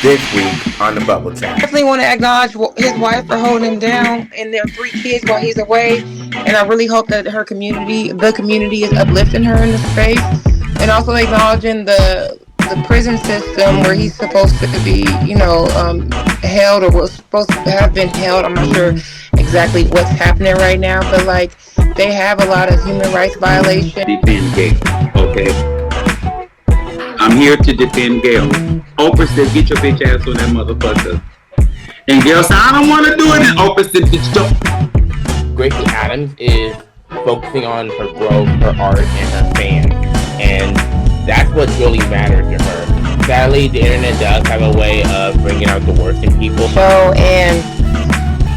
this week on the Bubble Chat. Definitely want to acknowledge his wife for holding him down and their 3 kids while he's away. And I really hope that the community is uplifting her in the space. And also acknowledging the prison system where he's supposed to be, held or was supposed to have been held. I'm not sure exactly what's happening right now, but they have a lot of human rights violations. Defend Gail, okay? I'm here to defend Gail. Oprah said, get your bitch ass on that motherfucker. And Gail said, I don't want to do it. And Oprah said, bitch, don't. Gracie Adams is focusing on her growth, her art, and her fans. And that's what really matters to her. Sadly, the internet does have a way of bringing out the worst in people. And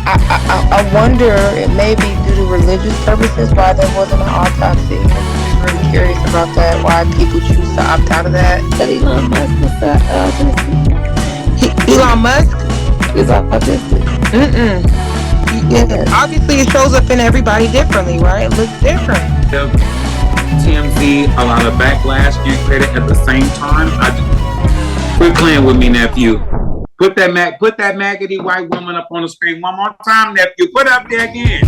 I wonder, it may be due to religious purposes, why there wasn't an autopsy. I'm just really curious about that, why people choose to opt out of that. But Elon Musk was autistic. Elon Musk? Is autistic. Yeah. Obviously, it shows up in everybody differently, right? It looks different. TMZ, a lot of backlash and credit at the same time. Quit playing with me, nephew. Put that maggoty white woman up on the screen one more time, nephew. Put it up there again.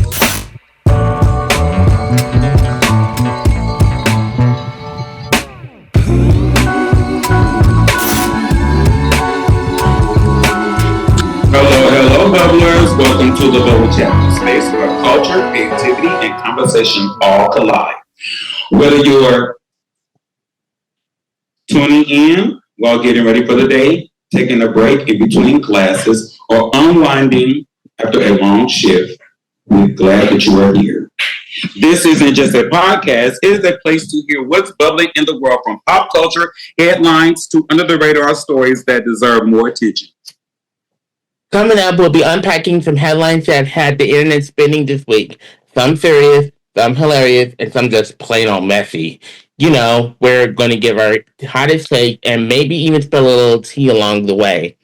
Hello, bubblers. Welcome to the Bubble Chat, space where culture, creativity, and conversation all collide. Whether you're tuning in while getting ready for the day, taking a break in between classes, or unwinding after a long shift, we're glad that you are here. This isn't just a podcast, it is a place to hear what's bubbling in the world, from pop culture headlines to under-the-radar stories that deserve more attention. Coming up, we'll be unpacking some headlines that had the internet spinning this week. Some serious, some hilarious, and some just plain old messy. We're going to give our hottest take and maybe even spill a little tea along the way.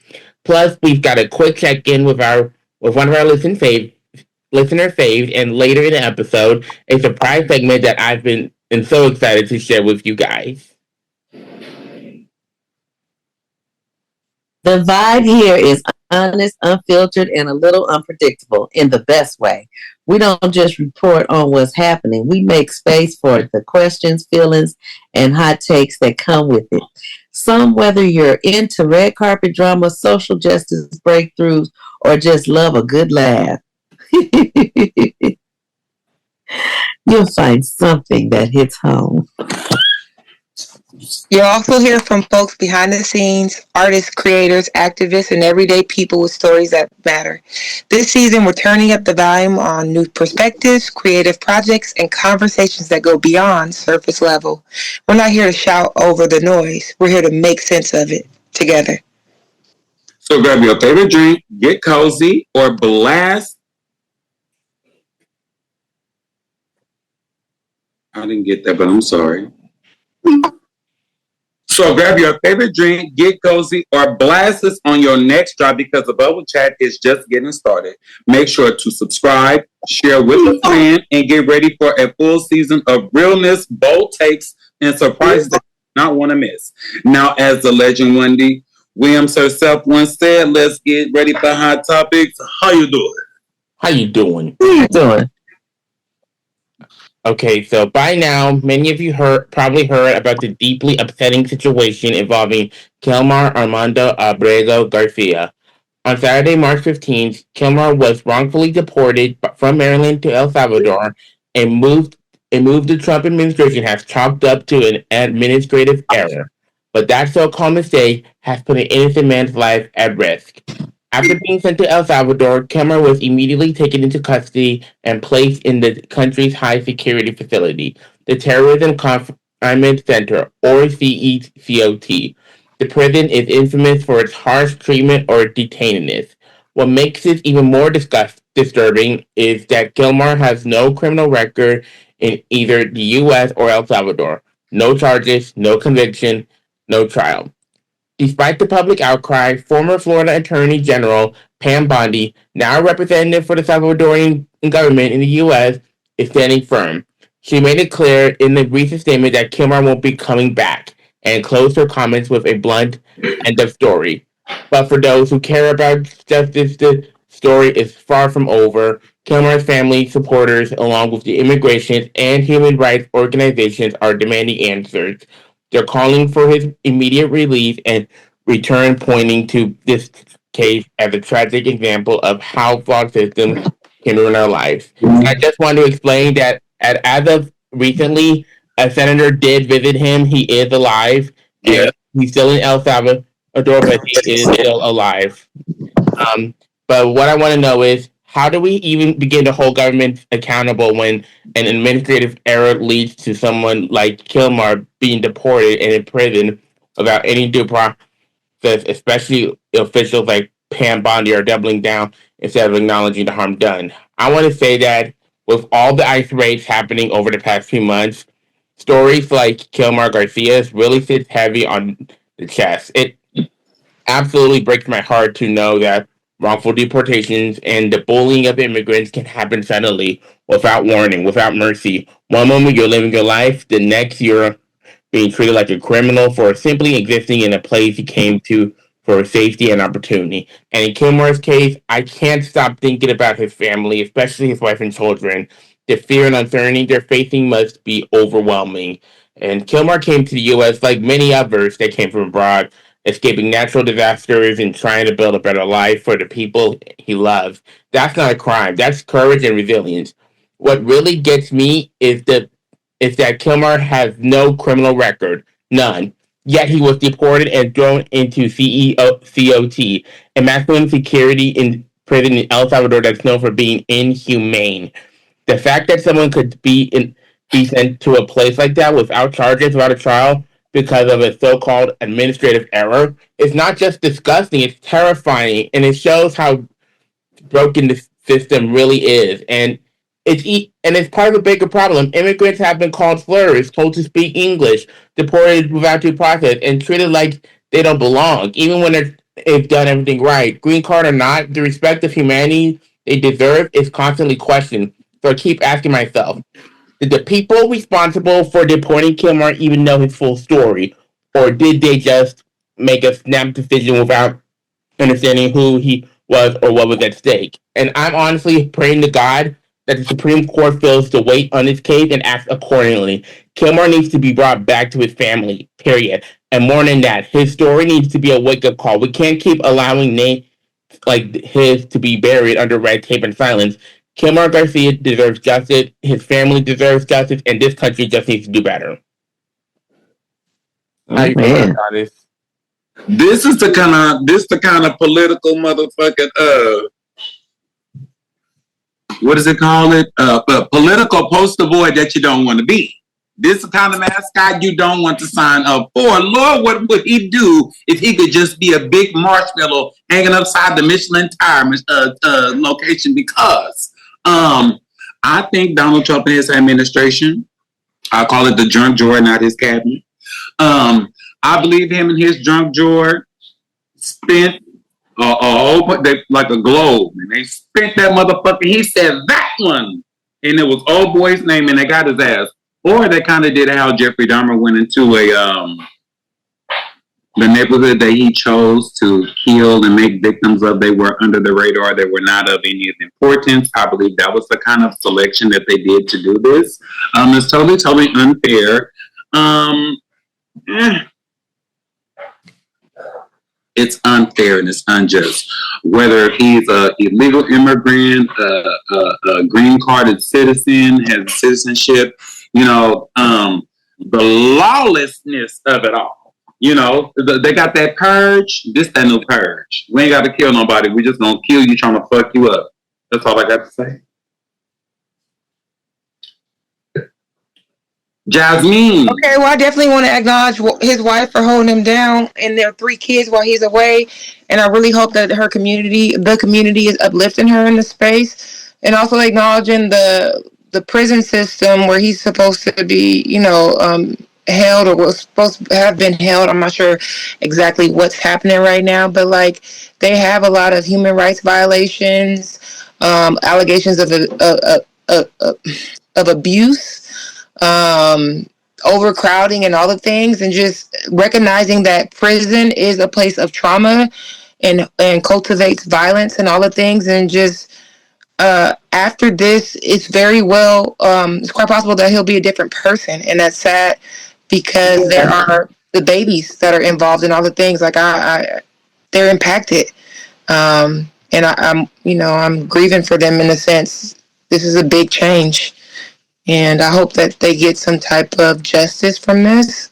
Plus, we've got a quick check-in with one of our listener faves, and later in the episode, a surprise segment that I've been so excited to share with you guys. The vibe here is honest, unfiltered, and a little unpredictable in the best way. We don't just report on what's happening. We make space for the questions, feelings, and hot takes that come with it. Whether you're into red carpet drama, social justice breakthroughs, or just love a good laugh, you'll find something that hits home. You'll also hear from folks behind the scenes, artists, creators, activists, and everyday people with stories that matter. This season, we're turning up the volume on new perspectives, creative projects, and conversations that go beyond surface level. We're not here to shout over the noise. We're here to make sense of it together. So grab your favorite drink, get cozy, or blast. I didn't get that, but I'm sorry. So grab your favorite drink, get cozy, or blast us on your next drop, because the Bubble Chat is just getting started. Make sure to subscribe, share with a friend, and get ready for a full season of realness, bold takes, and surprises that you do not want to miss. Now, as the legend Wendy Williams herself once said, let's get ready for hot topics. How you doing? Okay, so by now, many of you probably heard about the deeply upsetting situation involving Kilmar Armando Abrego Garcia. On Saturday, March 15th, Kilmar was wrongfully deported from Maryland to El Salvador, and move the Trump administration has chalked up to an administrative error. But that so-called mistake has put an innocent man's life at risk. After being sent to El Salvador, Kilmar was immediately taken into custody and placed in the country's high-security facility, the Terrorism Confinement Center, or CECOT. The prison is infamous for its harsh treatment or detaininess. What makes this even more disturbing is that Kilmar has no criminal record in either the U.S. or El Salvador. No charges, no conviction, no trial. Despite the public outcry, former Florida Attorney General Pam Bondi, now a representative for the Salvadorian government in the U.S., is standing firm. She made it clear in the recent statement that Kilmar won't be coming back, and closed her comments with a blunt end of story. But for those who care about justice, the story is far from over. Kilmar's family supporters, along with the immigration and human rights organizations, are demanding answers. They're calling for his immediate release and return, pointing to this case as a tragic example of how flawed systems can ruin our lives. I just want to explain that as of recently, a senator did visit him. He is alive, Yeah. and he's still in El Salvador, but he is still alive. Um, but what I want to know is, how do we even begin to hold government accountable when an administrative error leads to someone like Kilmar being deported and in prison without any due process, especially officials like Pam Bondi are doubling down instead of acknowledging the harm done? I want to say that with all the ICE raids happening over the past few months, stories like Kilmar Garcia's really sits heavy on the chest. It absolutely breaks my heart to know that wrongful deportations and the bullying of immigrants can happen suddenly, without warning, without mercy. One moment you're living your life, the next you're being treated like a criminal for simply existing in a place you came to for safety and opportunity. And in Kilmar's case, I can't stop thinking about his family, especially his wife and children. The fear and uncertainty they're facing must be overwhelming. And Kilmar came to the U.S. like many others that came from abroad, escaping natural disasters and trying to build a better life for the people he loves. That's not a crime. That's courage and resilience. What really gets me is that Kilmar has no criminal record, none. Yet he was deported and thrown into COT, a maximum security in prison in El Salvador that's known for being inhumane. The fact that someone could be sent to a place like that without charges, without a trial, because of a so-called administrative error is not just disgusting; it's terrifying, and it shows how broken the system really is. And it's part of a bigger problem. Immigrants have been called slurs, told to speak English, deported without due process, and treated like they don't belong, even when they've done everything right. Green card or not, the respect of humanity they deserve is constantly questioned. So I keep asking myself, did the people responsible for deporting Kilmar even know his full story? Or did they just make a snap decision without understanding who he was or what was at stake? And I'm honestly praying to God that the Supreme Court feels the weight on his case and acts accordingly. Kilmar needs to be brought back to his family, period. And more than that, his story needs to be a wake up call. We can't keep allowing names like his to be buried under red tape and silence. Kilmar Garcia deserves justice, his family deserves justice, and this country just needs to do better. How you feel Man. about this? This is the kind of political motherfucking what does it call it? Political poster boy that you don't want to be. This is the kind of mascot you don't want to sign up for. Lord, what would he do if he could just be a big marshmallow hanging upside the Michelin tire location? Because I think Donald Trump and his administration, I call it the drunk drawer, not his cabinet. I believe him and his drunk drawer spent like a globe, and they spent that motherfucker. He said that one, and it was old boy's name, and they got his ass. Or they kind of did how Jeffrey Dahmer went into the neighborhood that he chose to kill and make victims of. They were under the radar. They were not of any importance. I believe that was the kind of selection that they did to do this. It's totally unfair. It's unfair and it's unjust. Whether he's an illegal immigrant, a green carded citizen, has citizenship, the lawlessness of it all. They got that purge. This that new purge. We ain't got to kill nobody. We just gonna kill you trying to fuck you up. That's all I got to say. Jasmine. Okay, well, I definitely want to acknowledge his wife for holding him down and their 3 kids while he's away. And I really hope that the community is uplifting her in the space, and also acknowledging the prison system where he's supposed to be, held or was supposed to have been held. I'm not sure exactly what's happening right now, but like they have a lot of human rights violations, allegations of abuse. overcrowding and all the things, and just recognizing that prison is a place of trauma and cultivates violence and all the things, and just after this, it's quite possible that he'll be a different person, and that's sad because there are the babies that are involved in all the things. Like they're impacted, and I'm grieving for them in a sense. This is a big change, and I hope that they get some type of justice from this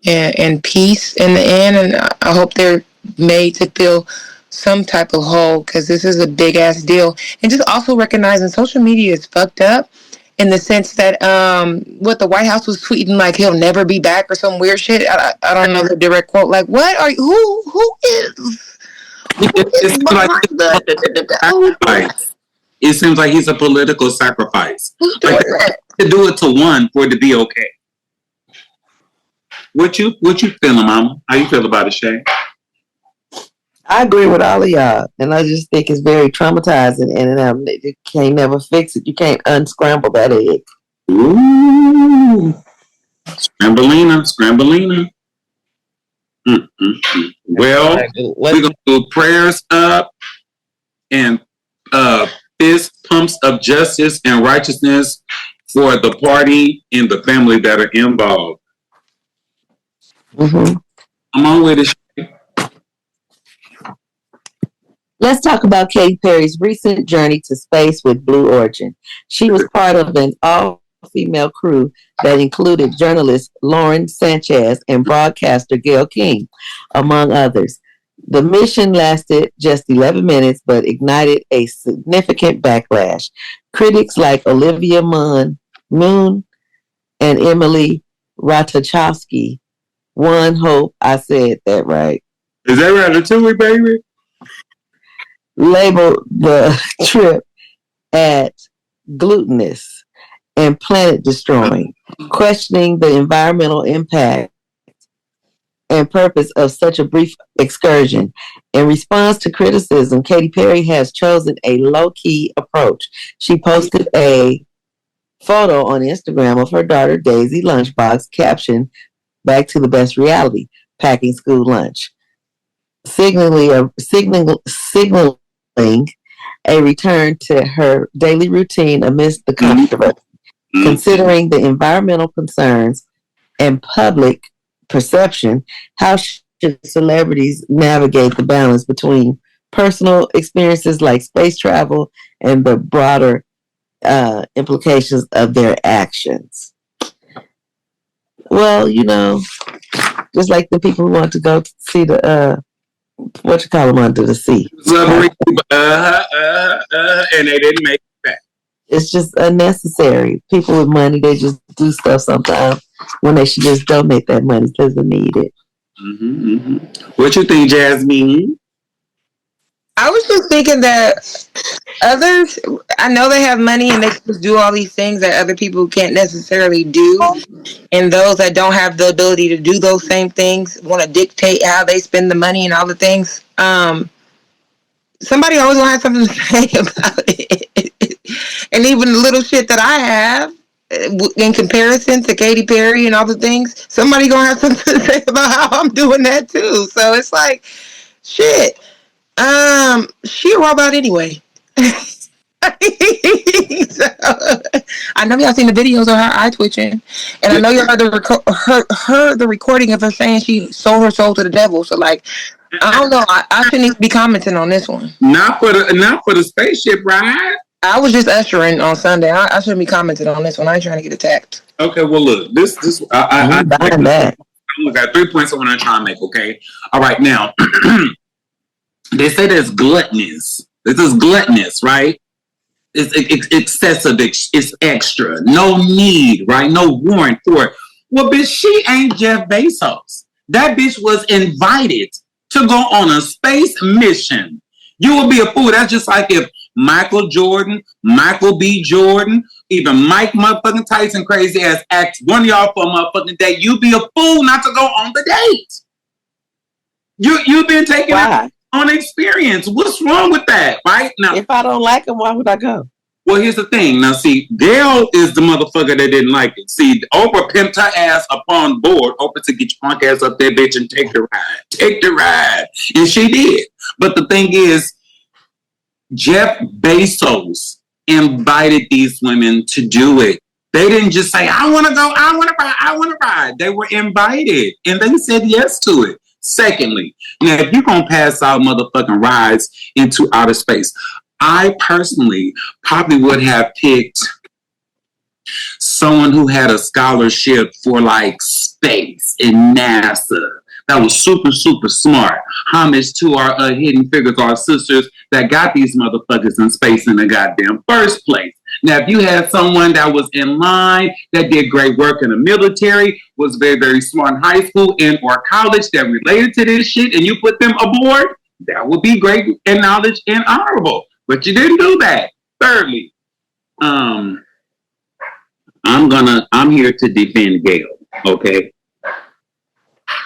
and peace in the end. And I hope they're made to feel some type of whole, because this is a big ass deal. And just also recognizing social media is fucked up in the sense that what the White House was tweeting, like he'll never be back or some weird shit. I don't know the direct quote. Like, what are you? Who is behind It seems like he's a political sacrifice. Who's doing that? To do it to one for it to be okay. What you feeling, Mama? How you feel about it, Shea? I agree with all of y'all, and I just think it's very traumatizing, and you can't never fix it. You can't unscramble that egg. Ooh, scrambleina. Well, we're gonna do prayers up and fist pumps of justice and righteousness for the party and the family that are involved. Mm-hmm. I'm on with it. Let's talk about Katy Perry's recent journey to space with Blue Origin. She was part of an all-female crew that included journalist Lauren Sanchez and broadcaster Gayle King, among others. The mission lasted just 11 minutes, but ignited a significant backlash. Critics like Olivia Moon and Emily Ratajkowski, One Hope, I said that right. Is that Ratatouille, baby? Labeled the trip at glutinous and planet destroying, questioning the environmental impact and purpose of such a brief excursion. In response to criticism, Katy Perry has chosen a low-key approach. She posted a photo on Instagram of her daughter Daisy lunchbox captioned, "Back to the best reality, packing school lunch," signaling a return to her daily routine amidst the controversy. Considering the environmental concerns and public perception, how should celebrities navigate the balance between personal experiences like space travel and the broader implications of their actions? Well, just like the people who want to go see the under the sea. And they didn't make it back. It's just unnecessary. People with money, they just do stuff sometimes when they should just donate that money because they need it. Mm-hmm, mm-hmm. What you think, Jasmine? I was just thinking that others, I know they have money and they just do all these things that other people can't necessarily do. And those that don't have the ability to do those same things want to dictate how they spend the money and all the things. Somebody always gonna have something to say about it. And even the little shit that I have in comparison to Katy Perry and all the things, somebody gonna have something to say about how I'm doing that too. So it's like, shit. She a robot anyway. So, I know y'all seen the videos of her eye twitching, and I know y'all heard the recording of her saying she sold her soul to the devil. So like, I don't know. I shouldn't be commenting on this one. Not for the spaceship ride. I was just ushering on Sunday. I shouldn't be commenting on this one. I ain't trying to get attacked. Okay, well look, this I got 3 points I want to try and make. Okay, all right now. They say there's gluttonous. This is gluttonous, right? It's excessive. It's extra. No need, right? No warrant for it. Well, bitch, she ain't Jeff Bezos. That bitch was invited to go on a space mission. You would be a fool. That's just like if Michael Jordan, Michael B. Jordan, even Mike motherfucking Tyson crazy ass asked one of y'all for a motherfucking date. You'd be a fool not to go on the date. You've been taking on experience. What's wrong with that, right? Now, if I don't like him, why would I go? Well, here's the thing. Now, see, Gail is the motherfucker that didn't like it. See, Oprah pimped her ass upon board. Oprah said, get your punk ass up there, bitch, and take the ride. Take the ride. And she did. But the thing is, Jeff Bezos invited these women to do it. They didn't just say, I want to go, I want to ride, I want to ride. They were invited, and they said yes to it. Secondly, now, if you're going to pass out motherfucking rides into outer space, I personally probably would have picked someone who had a scholarship for like space in NASA. That was super, super smart. Homage to our hidden figures, our sisters that got these motherfuckers in space in the goddamn first place. Now, if you had someone that was in line, that did great work in the military, was very, very smart in high school and or college that related to this shit, and you put them aboard, that would be great and knowledge and honorable. But you didn't do that. Thirdly, I'm here to defend Gail, okay?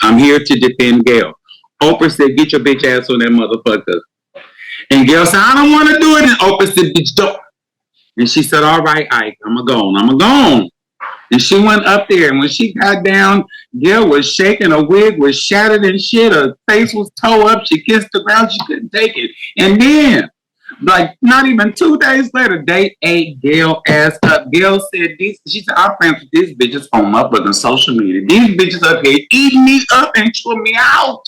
I'm here to defend Gail. Oprah said, get your bitch ass on that motherfucker. And Gail said, I don't want to do it. And Oprah said, bitch, don't. And she said, all right, Ike, I'm going to go. And she went up there. And when she got down, Gail was shaking. Her wig was shattered and shit. Her face was toe up. She kissed the ground. She couldn't take it. And then, like, not even 2 days later, they ate Gail ass up. Gail said, she said, I'm friends with these bitches on motherfucking social media. These bitches up here eating me up and chewing me out.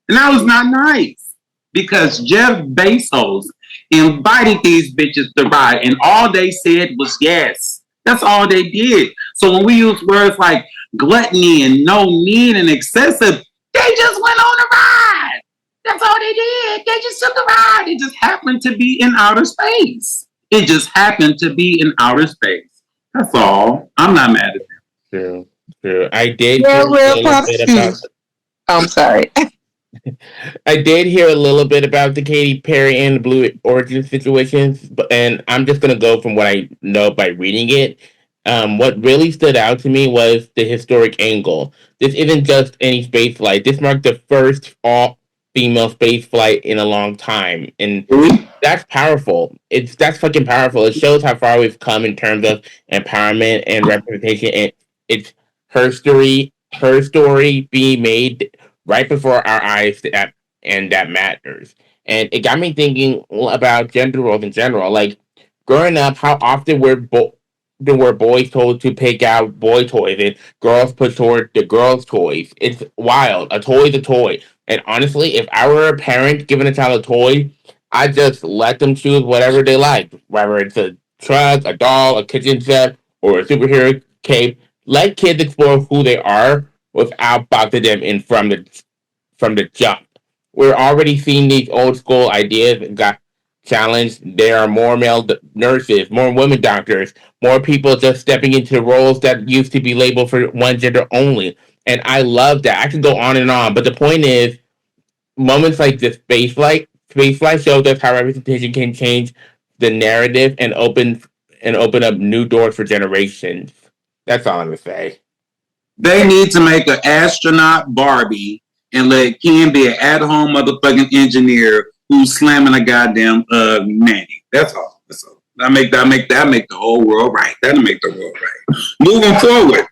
And that was not nice. Because Jeff Bezos invited these bitches to ride, and all they said was yes. That's all they did. So when we use words like gluttony and no need and excessive, they just went on a ride. That's all they did. They just took a ride. It just happened to be in outer space. It just happened to be in outer space. That's all. I'm not mad at them. True. I did. I'm sorry. I did hear a little bit about the Katy Perry and the Blue Origin situations, and I'm just gonna go from what I know by reading it. What really stood out to me was the historic angle. This isn't just any space flight. This marked the first all-female space flight in a long time, and that's powerful. That's fucking powerful. It shows how far we've come in terms of empowerment and representation. And it's her story being made right before our eyes, and that matters. And it got me thinking about gender roles in general. Like, growing up, how often were boys told to pick out boy toys and girls put toward the girls' toys? It's wild. A toy is a toy. And honestly, if I were a parent giving a child a toy, I'd just let them choose whatever they like. Whether it's a truck, a doll, a kitchen set, or a superhero cape. Let kids explore who they are without boxing them in from the jump. We're already seeing these old school ideas got challenged. There are more male nurses, more women doctors, more people just stepping into roles that used to be labeled for one gender only. And I love that. I can go on and on, but the point is, moments like this spaceflight shows us how representation can change the narrative and open up new doors for generations. That's all I'm gonna say. They need to make an astronaut Barbie and let Ken be an at-home motherfucking engineer who's slamming a goddamn nanny. That's all. That make the whole world right. That'll make the world right. Moving forward.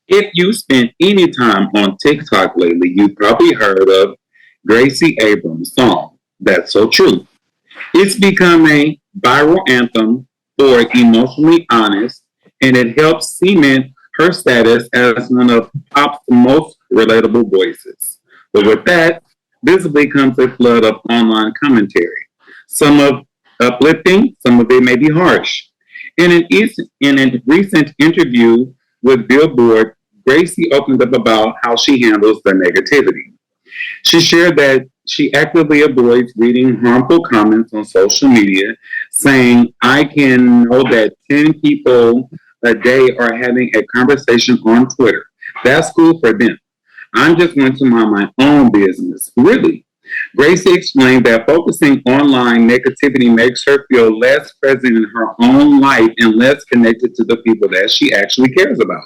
If you spent any time on TikTok lately, you probably heard of Gracie Abrams' song, That's So True. It's become a viral anthem for emotionally honest, and it helps cement her status as one of pop's most relatable voices. But with that, visibly comes a flood of online commentary. Some of uplifting, some of it may be harsh. In a recent interview with Billboard, Gracie opened up about how she handles the negativity. She shared that she actively avoids reading harmful comments on social media, saying, I can know that 10 people a day are having a conversation on Twitter. That's cool for them. I'm just going to mind my own business. Really? Gracie explained that focusing online negativity makes her feel less present in her own life and less connected to the people that she actually cares about.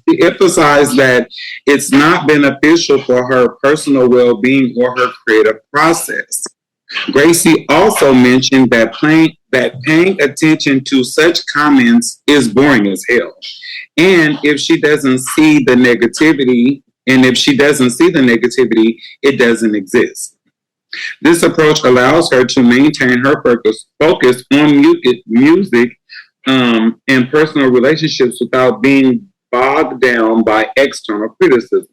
She emphasized that it's not beneficial for her personal well-being or her creative process. Gracie also mentioned that paying attention to such comments is boring as hell. And if she doesn't see the negativity, it doesn't exist. This approach allows her to maintain her focus on music and personal relationships without being bogged down by external criticism.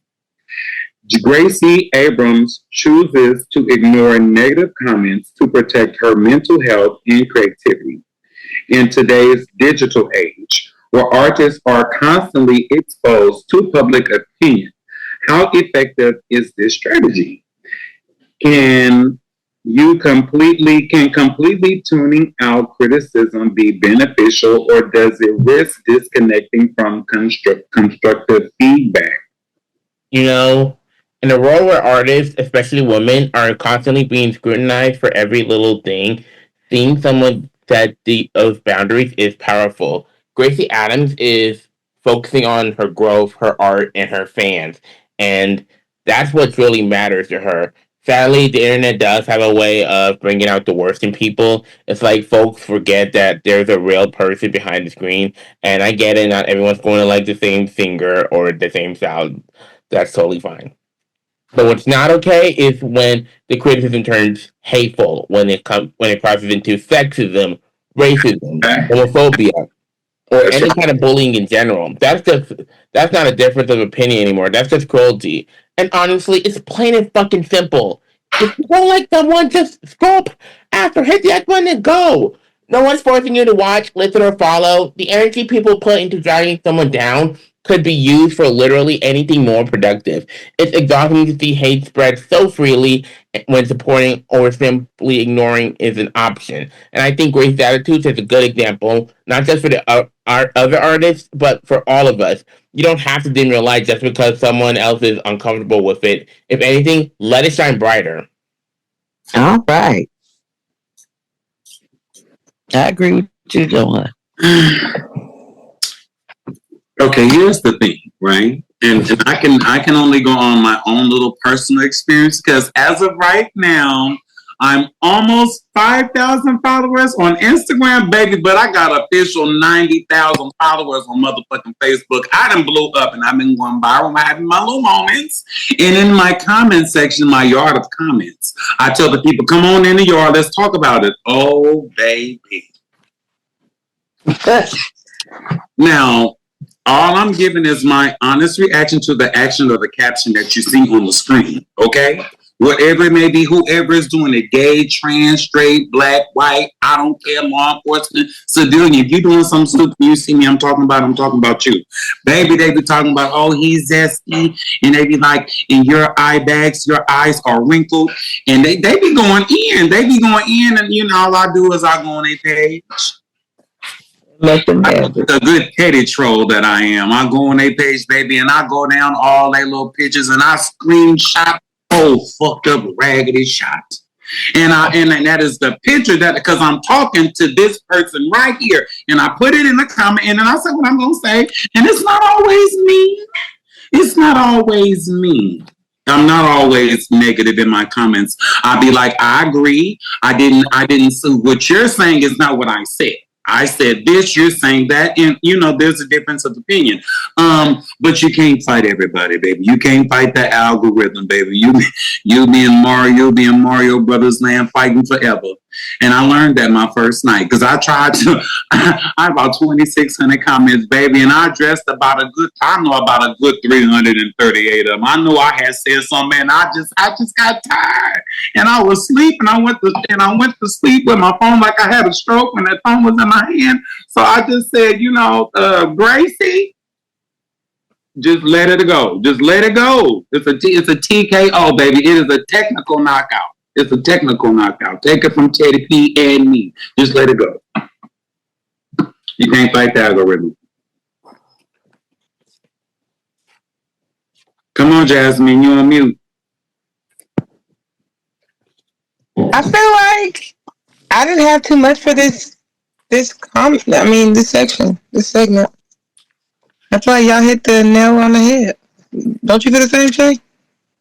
Gracie Abrams chooses to ignore negative comments to protect her mental health and creativity. In today's digital age, where artists are constantly exposed to public opinion, how effective is this strategy? Can completely tuning out criticism be beneficial, or does it risk disconnecting from constructive feedback? You know, in a world where artists, especially women, are constantly being scrutinized for every little thing, seeing someone set those boundaries is powerful. Gracie Adams is focusing on her growth, her art, and her fans, and that's what really matters to her. Sadly, the internet does have a way of bringing out the worst in people. It's like folks forget that there's a real person behind the screen, and I get it. Not everyone's going to like the same singer or the same sound. That's totally fine. But what's not okay is when the criticism turns hateful, when it crosses into sexism, racism, homophobia, or any kind of bullying in general. That's not a difference of opinion anymore. That's just cruelty. And honestly, it's plain and fucking simple. If you don't like someone, just scroll after, hit the X button and go. No one's forcing you to watch, listen, or follow. The energy people put into dragging someone down could be used for literally anything more productive. It's exhausting to see hate spread so freely when supporting or simply ignoring is an option. And I think Grace's attitude is a good example, not just for the other artists, but for all of us. You don't have to dim your light just because someone else is uncomfortable with it. If anything, let it shine brighter. All right. I agree with you, JoJuan. Okay, here's the thing, right? And I can only go on my own little personal experience because as of right now, I'm almost 5,000 followers on Instagram, baby, but I got official 90,000 followers on motherfucking Facebook. I done blew up and I've been going viral. I'm having my little moments. And in my comment section, my yard of comments, I tell the people, come on in the yard, let's talk about it. Oh, baby. Now, all I'm giving is my honest reaction to the action or the caption that you see on the screen, okay? Whatever it may be, whoever is doing it, gay, trans, straight, black, white, I don't care, law enforcement, civilian. If you're doing something stupid, you see me, I'm talking about you. Baby, they be talking about, oh, he's zesty, and they be like, in your eye bags, your eyes are wrinkled, and they be going in. They be going in, and, you know, all I do is I go on their page. A good petty troll that I am. I go on their page, baby, and I go down all their little pictures and I screenshot fucked up raggedy shot. And that is the picture that because I'm talking to this person right here. And I put it in the comment and then I said what I'm gonna say. And it's not always me. It's not always me. I'm not always negative in my comments. I'll be like, I agree. I didn't see what you're saying is not what I said. I said this, you're saying that, and you know there's a difference of opinion. But you can't fight everybody, baby. You can't fight the algorithm, baby. You be in Mario Brothers land fighting forever. And I learned that my first night because I tried to. I had about 2,600 comments, baby, and I addressed about a good 338 of them. I knew I had said something, and I just got tired, and I was sleeping. I went to sleep with my phone like I had a stroke when that phone was in my hand. So I just said, Gracie, just let it go. Just let it go. It's a TKO, baby. It is a technical knockout. It's a technical knockout. Take it from Teddy P and me. Just let it go. You can't fight the algorithm. Come on, Jasmine. You on mute. I feel like I didn't have too much for this section, this segment. I feel like y'all hit the nail on the head. Don't you feel the same, Shay?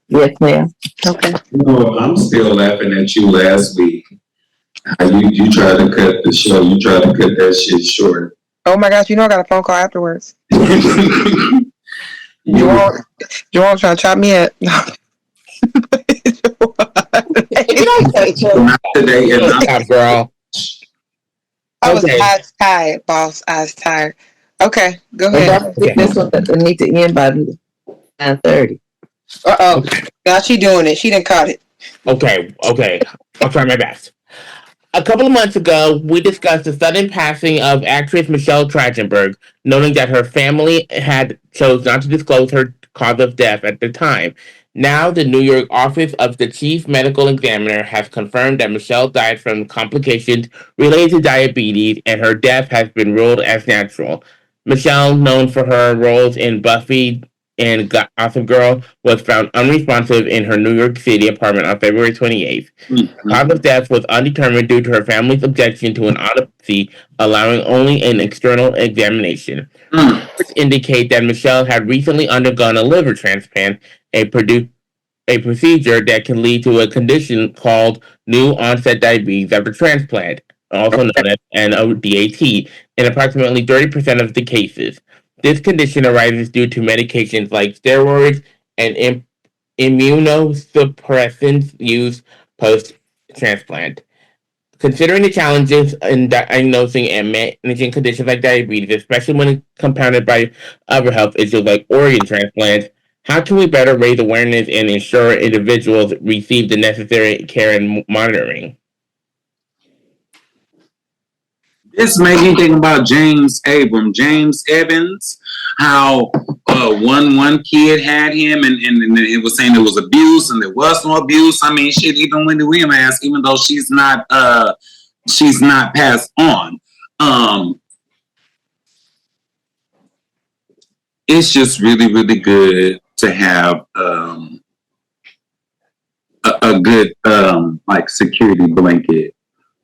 Yes, ma'am. Okay. No, I'm still laughing at you last week. You tried to cut the show. You tried to cut that shit short. Oh my gosh, you know I got a phone call afterwards. you Joel trying to chop me up. not today and not Stop, girl. I was Okay. tired, boss. I was tired. Okay, go ahead. This one need to end by 9:30. Uh-oh. Now she doing it. She done caught it. Okay. I'll try my best. A couple of months ago, we discussed the sudden passing of actress Michelle Trachtenberg, noting that her family had chose not to disclose her cause of death at the time. Now, the New York Office of the Chief Medical Examiner has confirmed that Michelle died from complications related to diabetes, and her death has been ruled as natural. Michelle, known for her roles in Buffy and Gossip Girl, was found unresponsive in her New York City apartment on February 28th. Cause of death was undetermined due to her family's objection to an autopsy, allowing only an external examination. Reports indicate that Michelle had recently undergone a liver transplant, a procedure that can lead to a condition called new onset diabetes after transplant, also known as NODAT, in approximately 30% of the cases. This condition arises due to medications like steroids and immunosuppressants used post transplant. Considering the challenges in diagnosing and managing conditions like diabetes, especially when compounded by other health issues like organ transplants, how can we better raise awareness and ensure individuals receive the necessary care and monitoring? This made me think about James Evans, how one kid had him and it was saying there was abuse and there was no abuse. I mean, shit, even Wendy Williams asked, even though she's not passed on. It's just really, really good to have a good like security blanket,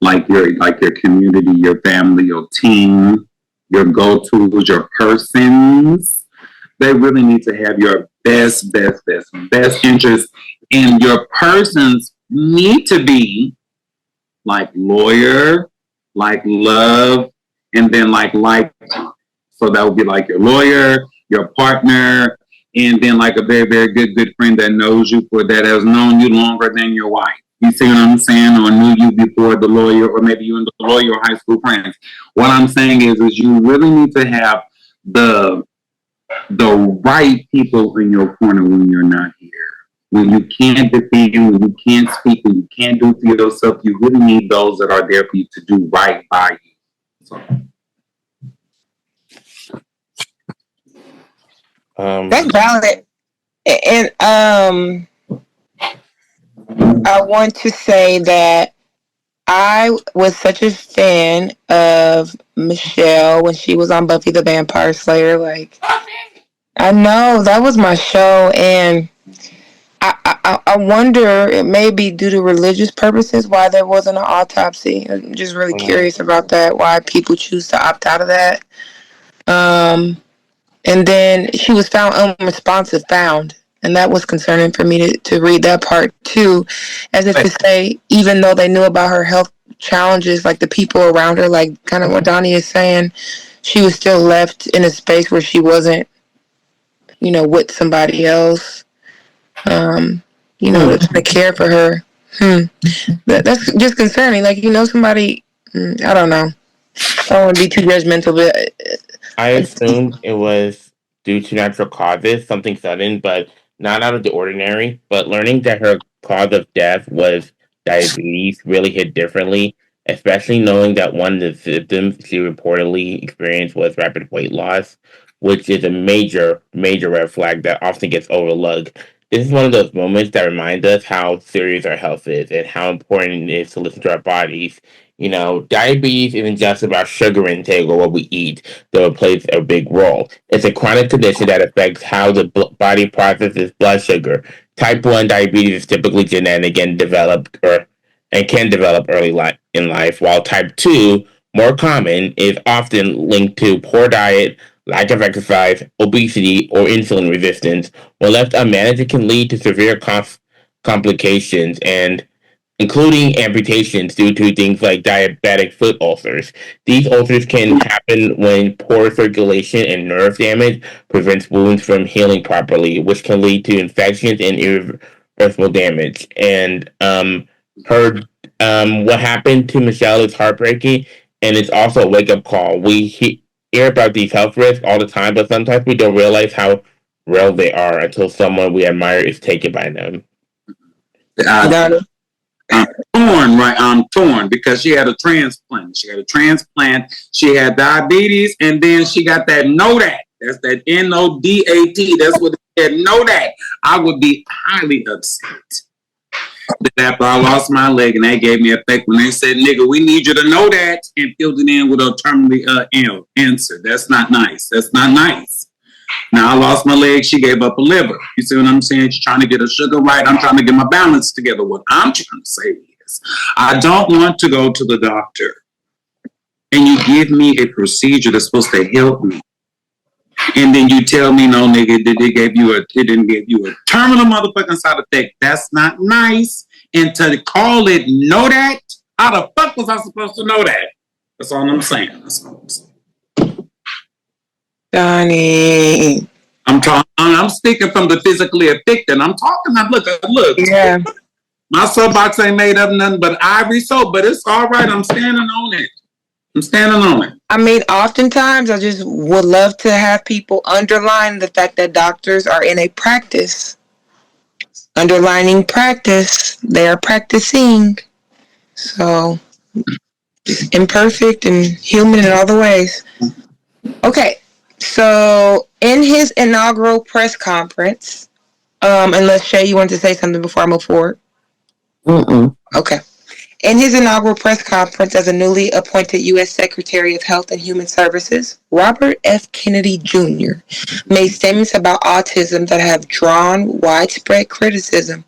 like your community, your family, your team, your go-tos, your persons. They really need to have your best interest, and your persons need to be like lawyer, like love, and then like lifetime. So that would be like your lawyer, your partner, and then like a very, very good friend that knows you that has known you longer than your wife. You see what I'm saying? Or knew you before the lawyer, or maybe you and the lawyer or high school friends. What I'm saying is you really need to have the right people in your corner when you're not here. When you can't defend, when you can't speak, when you can't do for yourself, you really need those that are there for you to do right by you. So. That's valid. And I want to say that I was such a fan of Michelle when she was on Buffy the Vampire Slayer. Like, I know that was my show, and I wonder, it may be due to religious purposes, why there wasn't an autopsy. I'm just really curious about that, why people choose to opt out of that. And then she was found unresponsive, and that was concerning for me to read that part too, as if to say, even though they knew about her health challenges, like the people around her, like kind of what Donnie is saying, she was still left in a space where she wasn't, with somebody else, to care for her. That's just concerning. Like, somebody, I don't know. I don't want to be too judgmental, but I assumed it was due to natural causes, something sudden, but not out of the ordinary. But learning that her cause of death was diabetes really hit differently, especially knowing that one of the symptoms she reportedly experienced was rapid weight loss, which is a major, major red flag that often gets overlooked. This is one of those moments that remind us how serious our health is and how important it is to listen to our bodies. Diabetes isn't just about sugar intake or what we eat, though it plays a big role. It's a chronic condition that affects how the body processes blood sugar. Type 1 diabetes is typically genetic and can develop early in life, while type 2, more common, is often linked to poor diet, lack of exercise, obesity, or insulin resistance. When left unmanaged, it can lead to severe complications and including amputations due to things like diabetic foot ulcers. These ulcers can happen when poor circulation and nerve damage prevents wounds from healing properly, which can lead to infections and irreversible damage. And her what happened to Michelle is heartbreaking, and it's also a wake up call. We hear about these health risks all the time, but sometimes we don't realize how real they are until someone we admire is taken by them. I'm torn, right? I'm torn because she had a transplant. She had diabetes, and then she got that NODAT. That's that NODAT. That's what it said. NODAT. I would be highly upset. After I lost my leg, and they gave me a fake when they said, "Nigga, we need you to know that," and filled it in with a terminally ill answer. That's not nice. That's not nice. Now I lost my leg. She gave up a liver. You see what I'm saying? She's trying to get her sugar right. I'm trying to get my balance together. What I'm trying to say is, I don't want to go to the doctor and you give me a procedure that's supposed to help me, and then you tell me, no, nigga, it didn't give you a terminal motherfucking side effect. That's not nice. And to call it know that, how the fuck was I supposed to know that? That's all I'm saying. Donnie. I'm speaking from the physically affected. I'm talking. Look. Yeah. My soapbox ain't made of nothing but ivory soap, but it's all right. I'm standing on it. I mean, oftentimes I just would love to have people underline the fact that doctors are in a practice. Underlining practice. They are practicing. So, imperfect and human in all the ways. Okay. So, in his inaugural press conference, unless Shea, you want to say something before I move forward? Okay. In his inaugural press conference as a newly appointed U.S. Secretary of Health and Human Services, Robert F. Kennedy Jr. made statements about autism that have drawn widespread criticism.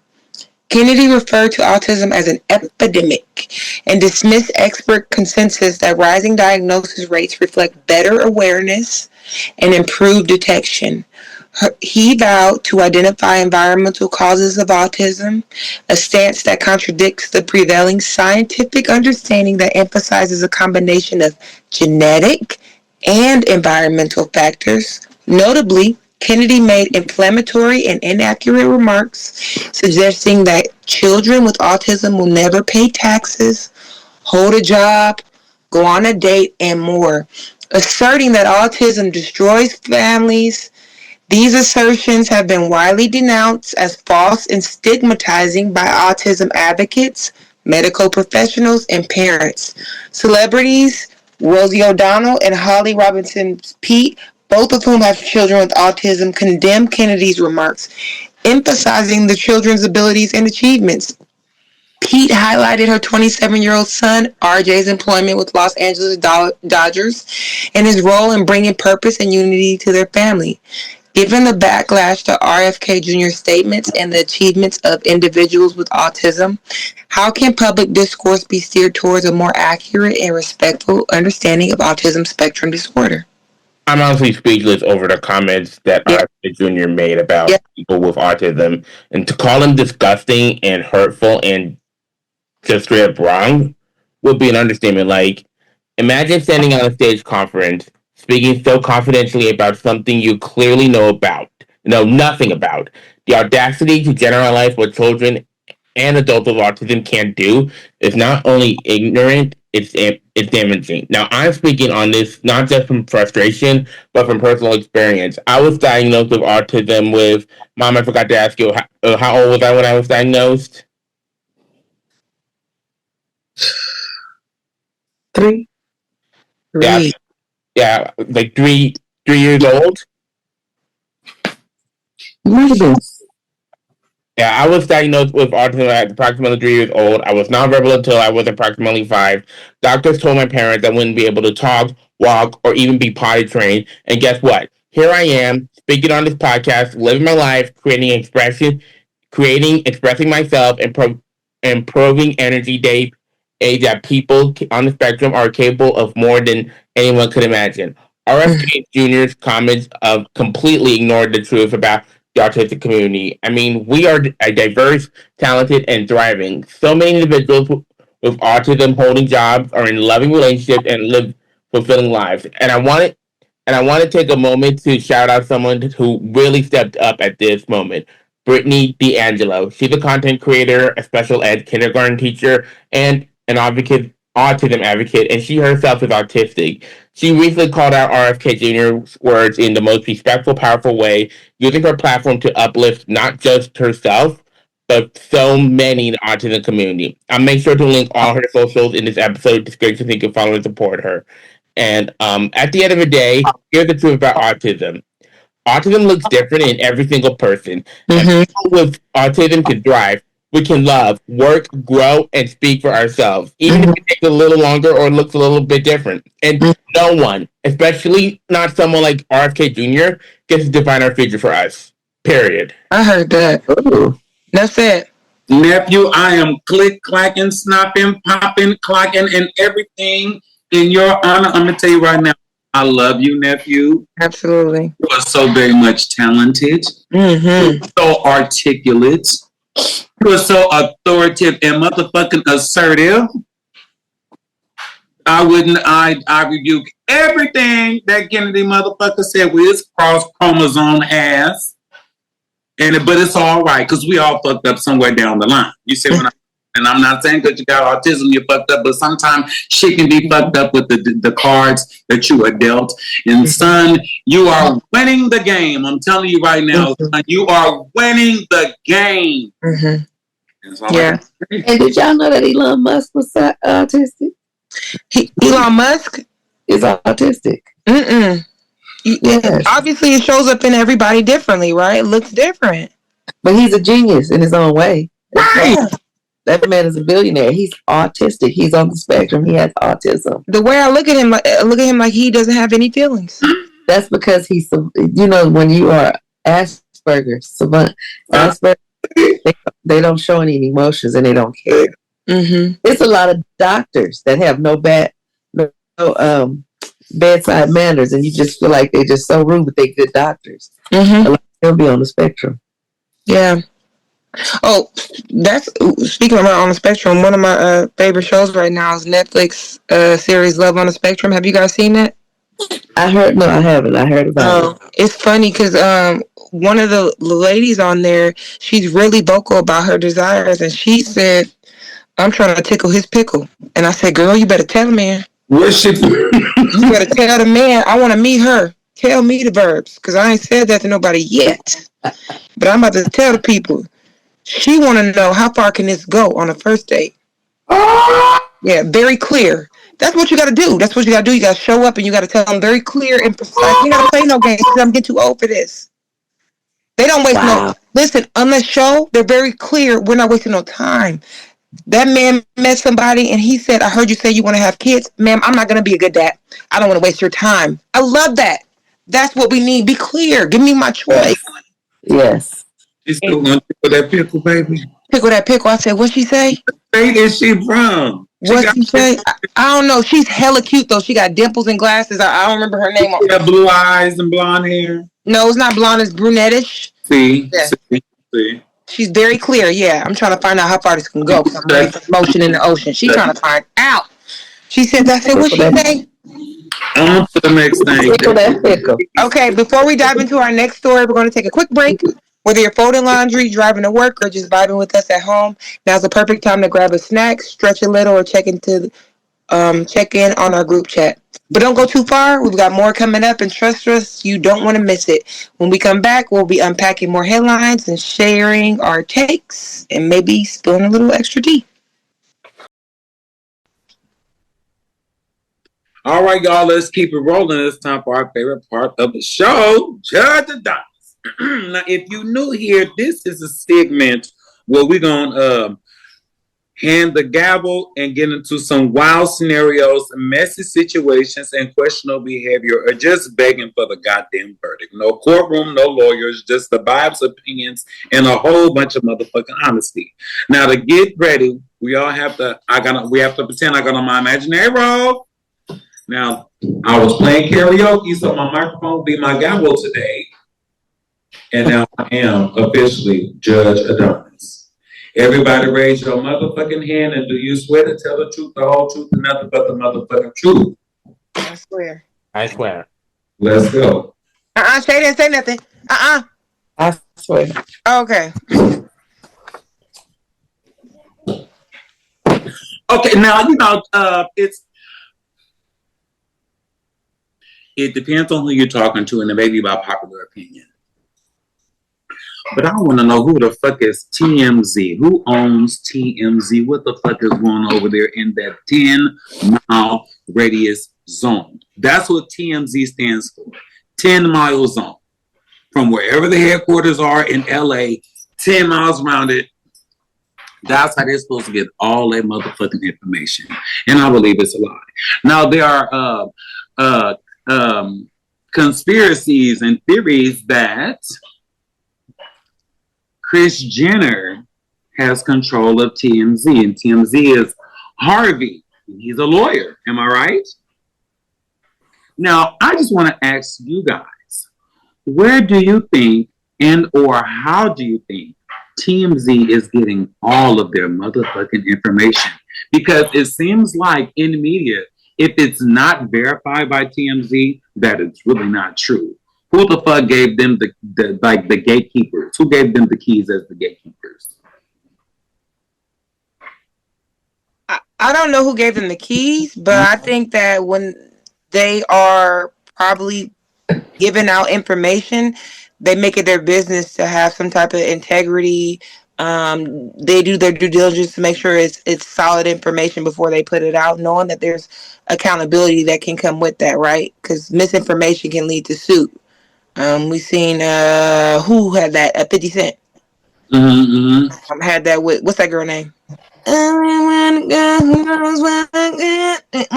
Kennedy referred to autism as an epidemic and dismissed expert consensus that rising diagnosis rates reflect better awareness and improved detection. He vowed to identify environmental causes of autism, a stance that contradicts the prevailing scientific understanding that emphasizes a combination of genetic and environmental factors. Notably, Kennedy made inflammatory and inaccurate remarks suggesting that children with autism will never pay taxes, hold a job, go on a date, and more, asserting that autism destroys families. These assertions have been widely denounced as false and stigmatizing by autism advocates, medical professionals, and parents. Celebrities Rosie O'Donnell and Holly Robinson Peete, both of whom have children with autism, condemned Kennedy's remarks, emphasizing the children's abilities and achievements. Peete highlighted her 27-year-old son, RJ's employment with Los Angeles Dodgers and his role in bringing purpose and unity to their family. Given the backlash to RFK Jr.'s statements and the achievements of individuals with autism, how can public discourse be steered towards a more accurate and respectful understanding of autism spectrum disorder? I'm honestly speechless over the comments that RFK Jr. made about people with autism, and to call him disgusting and hurtful and just straight up wrong would be an understatement. Like, imagine standing on a stage conference speaking so confidentially about something you clearly know nothing about. The audacity to generalize what children and adults with autism can't do is not only ignorant, it's damaging. Now, I'm speaking on this not just from frustration, but from personal experience. I was diagnosed with autism with, Mom, I forgot to ask you, how old was I when I was diagnosed? 3. Yeah, like 3 years old. Yeah, I was diagnosed with autism at approximately 3 years old. I was nonverbal until I was approximately 5. Doctors told my parents I wouldn't be able to talk, walk, or even be potty trained. And guess what? Here I am, speaking on this podcast, living my life, expressing myself, and improving energy day that people on the spectrum are capable of more than anyone could imagine. RFK Jr.'s comments completely ignored the truth about the autistic community. I mean, we are a diverse, talented, and thriving. So many individuals with autism holding jobs are in loving relationships and live fulfilling lives. And I want to take a moment to shout out someone who really stepped up at this moment. Brittany D'Angelo. She's a content creator, a special ed kindergarten teacher, and an autism advocate, and she herself is autistic. She recently called out RFK Jr.'s words in the most respectful, powerful way, using her platform to uplift not just herself, but so many in the autism community. I'll make sure to link all her socials in this episode description so you can follow and support her. And at the end of the day, here's the truth about autism. Autism looks different in every single person. And people with autism can thrive. We can love, work, grow, and speak for ourselves, even if it takes a little longer or looks a little bit different. And no one, especially not someone like RFK Jr., gets to define our future for us. Period. I heard that. Ooh. That's it. Nephew, I am click, clacking, snapping, popping, clocking, and everything in your honor. I'm going to tell you right now, I love you, nephew. Absolutely. You are so very much talented. So articulate. You are so authoritative and motherfucking assertive. I rebuke everything that Kennedy motherfucker said with his cross chromosome ass. But it's all right, because we all fucked up somewhere down the line. You see what and I'm not saying that you got autism, you're fucked up, but sometimes shit can be fucked up with the cards that you are dealt. And son, you are winning the game. I'm telling you right now, son, you are winning the game. Yeah. And did y'all know that Elon Musk was autistic? Elon Musk is autistic. Yes. Obviously, it shows up in everybody differently, right? It looks different. But he's a genius in his own way. Right. That man is a billionaire. He's autistic. He's on the spectrum. He has autism. The way I look at him like he doesn't have any feelings. That's because he's, when you are Asperger's, they don't show any emotions and they don't care. It's a lot of doctors that have no bedside manners, and you just feel like they're just so rude, but they're good doctors. They'll be on the spectrum. Yeah. Oh, that's speaking about on the spectrum. One of my favorite shows right now is Netflix series Love on the Spectrum. Have you guys seen that? I haven't. I heard about it. It's funny because one of the ladies on there, she's really vocal about her desires, and she said, "I'm trying to tickle his pickle," and I said, "Girl, you better tell the man." What's she? You better tell the man. I want to meet her. Tell me the verbs, because I ain't said that to nobody yet. But I'm about to tell the people. She want to know how far can this go on a first date. Yeah, very clear. That's what you got to do. That's what you got to do. You got to show up and you got to tell them very clear and precise. You got to play no games because I'm getting too old for this. They don't waste no. Listen, on the show, they're very clear. We're not wasting no time. That man met somebody and he said, "I heard you say you want to have kids. Ma'am, I'm not going to be a good dad. I don't want to waste your time." I love that. That's what we need. Be clear. Give me my choice. Yes. You still want to pickle that pickle, baby? Pickle that pickle. I said, what'd she say? Where is she from? What'd she say? I don't know. She's hella cute, though. She got dimples and glasses. I don't remember her name. She got blue eyes and blonde hair. No, it's not blonde. It's brunettish. See? She's very clear. Yeah, I'm trying to find out how far this can go. I'm ready for motion in the ocean. She's trying to find out. She said, "I said, what'd she say?" On to the next thing. Okay, before we dive into our next story, we're going to take a quick break. Whether you're folding laundry, driving to work, or just vibing with us at home, now's the perfect time to grab a snack, stretch a little, or check in on our group chat. But don't go too far. We've got more coming up, and trust us, you don't want to miss it. When we come back, we'll be unpacking more headlines and sharing our takes and maybe spilling a little extra tea. All right, y'all, let's keep it rolling. It's time for our favorite part of the show, Judge Adonnis. Now, if you're new here, this is a segment where we're going to hand the gavel and get into some wild scenarios, messy situations, and questionable behavior, or just begging for the goddamn verdict. No courtroom, no lawyers, just the vibes, opinions, and a whole bunch of motherfucking honesty. Now, to get ready, we have to pretend I got on my imaginary role. Now, I was playing karaoke, so my microphone will be my gavel today. And now I am officially Judge Adonnis. Everybody raise your motherfucking hand, and do you swear to tell the truth, the whole truth, and nothing but the motherfucking truth? I swear. I swear. Let's go. Shea didn't say nothing. I swear. Okay. Okay, now, it depends on who you're talking to, and it may be by popular opinion. But I want to know who the fuck is TMZ? Who owns TMZ? What the fuck is going on over there in that 10-mile radius zone? That's what TMZ stands for. 10-mile zone. From wherever the headquarters are in LA, 10 miles around it. That's how they're supposed to get all that motherfucking information. And I believe it's a lie. Now, there are conspiracies and theories that Kris Jenner has control of TMZ, and TMZ is Harvey. He's a lawyer. Am I right? Now, I just want to ask you guys, where do you think and or how do you think TMZ is getting all of their motherfucking information? Because it seems like in the media, if it's not verified by TMZ, that it's really not true. Who the fuck gave them the gatekeepers? Who gave them the keys as the gatekeepers? I don't know who gave them the keys, but I think that when they are probably giving out information, they make it their business to have some type of integrity. They do their due diligence to make sure it's solid information before they put it out, knowing that there's accountability that can come with that, right? Because misinformation can lead to suit. We seen who had that? 50 Cent. Had that with what's that girl name? When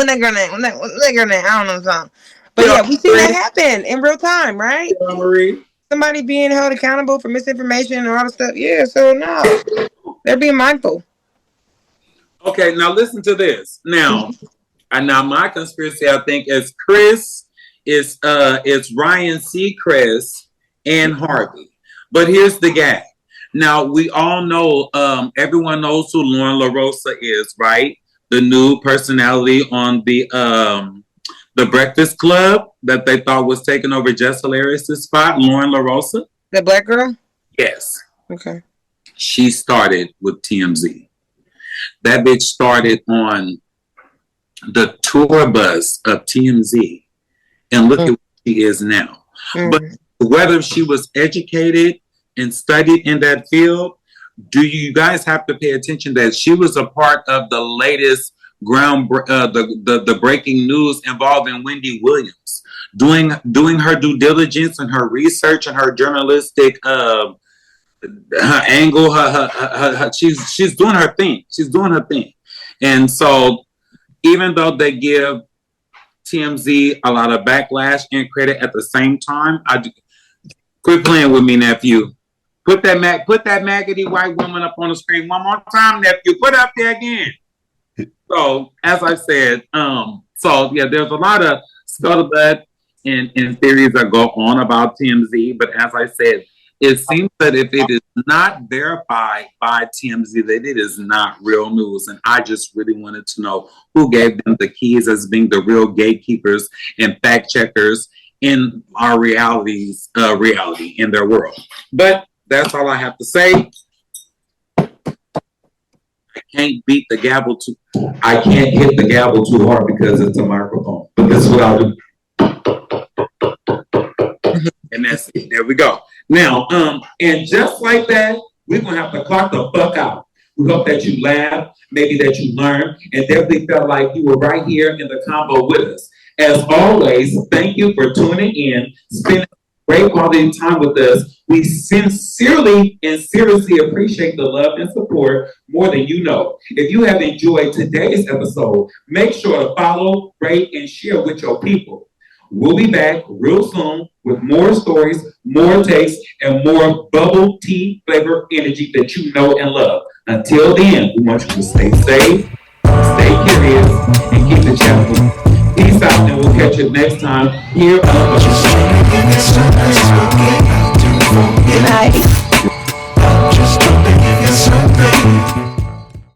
that girl name? I don't know the song. But yeah, we see that happen in real time, right? Marie. Somebody being held accountable for misinformation and all the stuff. Yeah, so no, they're being mindful. Okay, now listen to this. Now my conspiracy, I think, is Chris, is Ryan Seacrest and Harvey. But here's the gag. Now we all know, everyone knows who Lauren LaRosa is, right? The new personality on the Breakfast Club that they thought was taking over Jess Hilarious's spot, Lauren LaRosa. The black girl? Yes. Okay. She started with TMZ. That bitch started on the tour bus of TMZ. And look at what she is now. But whether she was educated and studied in that field, do you guys have to pay attention that she was a part of the latest the breaking news involving Wendy Williams, doing her due diligence and her research and her journalistic her angle, she's doing her thing. She's doing her thing. And so even though they give TMZ a lot of backlash and credit at the same time, quit playing with me, nephew. Put that maggoty white woman up on the screen one more time, nephew. Put it up there again. So, as I said, there's a lot of scuttlebutt and theories that go on about TMZ. But as I said, it seems that if it is not verified by TMZ, that it is not real news. And I just really wanted to know who gave them the keys as being the real gatekeepers and fact checkers in our reality in their world. But that's all I have to say. Can't beat the gavel I can't hit the gavel too hard because it's a microphone. But this is what I'll do. And that's it. There we go. Now, and just like that, we're gonna have to clock the fuck out. We hope that you laughed, maybe that you learned, and definitely felt like you were right here in the combo with us. As always, thank you for tuning in, spending great quality time with us. We sincerely and seriously appreciate the love and support more than you know. If you have enjoyed today's episode, make sure to follow, rate, and share with your people. We'll be back real soon with more stories, more takes, and more bubble tea flavor energy that you know and love. Until then, we want you to stay safe, stay curious, and keep the channel moving. Peace out, and we'll catch you catch it next time here on Good night.